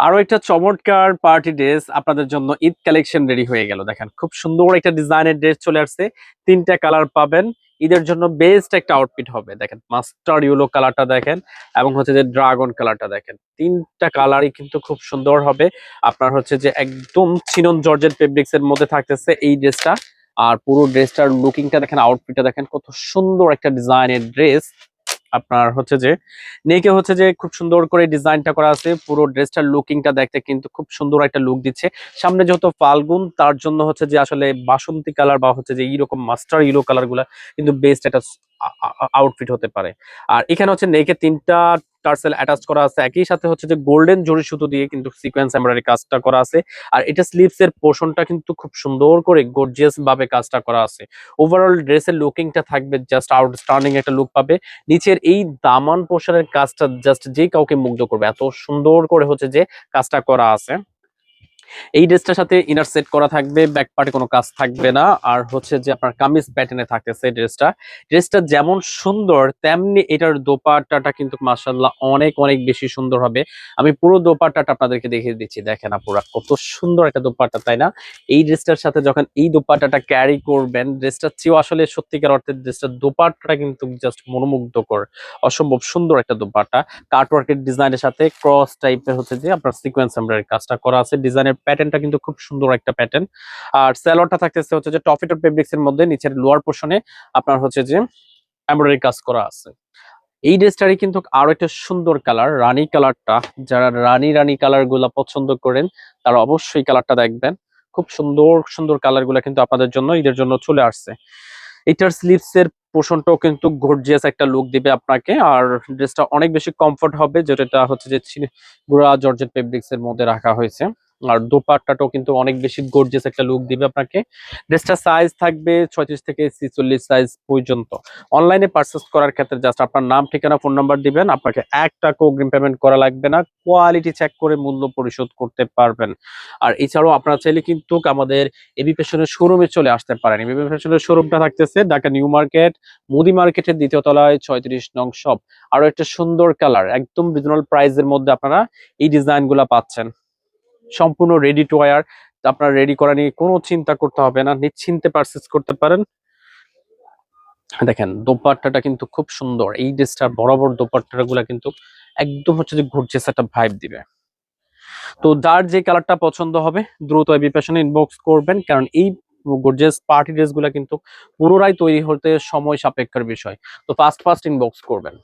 আরো একটা চমৎকার পার্টি ড্রেস আপনাদের জন্য ঈদ কালেকশন রেডি হয়ে গেল। দেখেন খুব সুন্দর একটা ডিজাইনের ড্রেস চলে আসছে। তিনটা কালার পাবেন, ঈদের জন্য বেস্ট একটা আউটফিট হবে। দেখেন মাস্টার ইয়েলো কালারটা দেখেন, এবং হচ্ছে যে ড্রাগন কালারটা দেখেন, তিনটা কালারই কিন্তু খুব সুন্দর হবে। আপনার হচ্ছে যে একদম চিনন জর্জেট ফেব্রিক্স এর মধ্যে থাকতেছে এই ড্রেসটা। আর পুরো ড্রেসটার লুকিংটা দেখেন, আউটফিটটা দেখেন, কত সুন্দর একটা ডিজাইনের ড্রেস। আপনার হচ্ছে যে নেকে হচ্ছে যে খুব সুন্দর করে ডিজাইনটা করা আছে। পুরো ড্রেসটার লুকিংটা দেখতে কিন্তু খুব সুন্দর একটা লুক দিচ্ছে। সামনে যেহেতু ফাল্গুন, তার জন্য হচ্ছে যে আসলে বাসন্তী কালার বা হচ্ছে যে এইরকম মাস্টার ইয়েলো কালার গুলা কিন্তু বেস্ট একটা আউটফিট হতে পারে। আর এখানে হচ্ছে নেকে তিনটা টার্সেল অ্যাটাচ করা আছে, একই সাথে হচ্ছে যে গোল্ডেন জরি সুতো দিয়ে কিন্তু সিকোয়েন্স এমব্রয়ডারি কাজটা করা আছে। আর এটা স্লিভস এর পোর্শনটা কিন্তু খুব সুন্দর করে গর্জিয়াস ভাবে কাজটা করা আছে। ওভারঅল ড্রেসের লুকিংটা থাকবে জাস্ট আউটস্ট্যান্ডিং একটা লুক পাবে। নিচের এই দামান পোর্শনের কাজটা জাস্ট যে কাউকে মুগ্ধ করবে, এত সুন্দর করে হচ্ছে যে কাজটা করা আছে। এই ড্রেসটার সাথে ইনার সেট করা থাকবে, ব্যাক পার্টে কোনো কাজ থাকবে না। আর হচ্ছে যে আপনার কামিজ প্যাটার্নে থাকতেছে ড্রেসটা। ড্রেসটা যেমন সুন্দর তেমনি এটার দোপাট্টাটা কিন্তু মাশাআল্লাহ অনেক অনেক বেশি সুন্দর হবে। আমি পুরো দোপাট্টাটা আপনাদেরকে দেখিয়ে দিচ্ছি। দেখেন আপুরা, কত সুন্দর একটা দোপাট্টা, তাই না? এই ড্রেসটার সাথে যখন এই দোপাট্টাটা ক্যারি করবেন, ড্রেসটার চেয়েও আসলে সত্যিকার অর্থে ড্রেসটার দোপাট্টাটা কিন্তু জাস্ট মনোমুগ্ধকর। অসম্ভব সুন্দর একটা দোপাট্টা। কাটওয়ার্কের ডিজাইনের সাথে ক্রস টাইপের হচ্ছে যে আপনার সিকোয়েন্স এমব্রয়ডারি কাজটা করা আছে। ডিজাইনের প্যাটার্নটা কিন্তু খুব সুন্দর একটা প্যাটার্ন। আর স্যালোয়ারটা থাকতেছে হচ্ছে যে টফিটো ফেব্রিক্স এর মধ্যে, নিচের লোয়ার পোর্শনে আপনার হচ্ছে যে এমব্রয়ডারি কাজ করা আছে। এই ড্রেসটারই কিন্তু আরো একটা সুন্দর কালার, রানী কালারটা। যারা রানী রানী কালার গুলা পছন্দ করেন তারা অবশ্যই কালারটা দেখবেন। খুব সুন্দর সুন্দর কালার গুলা কিন্তু আপনাদের জন্য ঈদের জন্য চলে আসছে। এটার স্লিভস এর পোর্শনটাও কিন্তু গর্জিয়াস একটা লুক দিবে আপনাকে। আর ড্রেসটা অনেক বেশি কমফোর্ট হবে, যেটা হচ্ছে যে গুড়া জর্জেট ফেব্রিক্স এর মধ্যে রাখা হয়েছে। আর দোপাট্টাটাও কিন্তু অনেক বেশি গর্জিয়াস একটা লুক দিবে আপনাকে। ড্রেসটা সাইজ থাকবে 36 থেকে 46 সাইজ পর্যন্ত। অনলাইনে পারচেস করার ক্ষেত্রে জাস্ট আপনার নাম, ঠিকানা, ফোন নাম্বার দিবেন। আপনাকে 1 টাকা অগ্রিম পেমেন্ট করা লাগবে না। কোয়ালিটি চেক করে মূল্য পরিশোধ করতে পারবেন। আর এছাড়াও আপনারা চাইলে কিন্তু আমাদের এবি ফ্যাশনের শোরুমে চলে আসতে পারেন। এবি ফ্যাশনের শোরুমটা থাকতেছে ঢাকা নিউ মার্কেট, মুদি মার্কেটের 2য় তলায় 36 নং শপ। আরো একটা সুন্দর কালার, একদম রিজনেবল প্রাইসের মধ্যে আপনারা এই ডিজাইন গুলা পাচ্ছেন। সম্পূর্ণ রেডি টু ওয়্যার, আপনার রেডি করা নিয়ে কোনো চিন্তা করতে হবে না, নিশ্চিন্তে পারচেস করতে পারেন। দেখেন দোপাট্টাটা কিন্তু খুব সুন্দর। এই ড্রেসটার বরাবর দোপাট্টা গুলা কিন্তু একদম হচ্ছে যে গর্জিয়াস একটা ভাইব দিবে। তো যার যে কালারটা পছন্দ হবে দ্রুত এবি ফ্যাশনে ইনবক্স করবেন, কারণ এই গর্জিয়াস পার্টি ড্রেস গুলা কিন্তু পুনরায় তৈরি হতে সময় সাপেক্ষের বিষয়। তো ফাস্ট ফাস্ট ইনবক্স করবেন।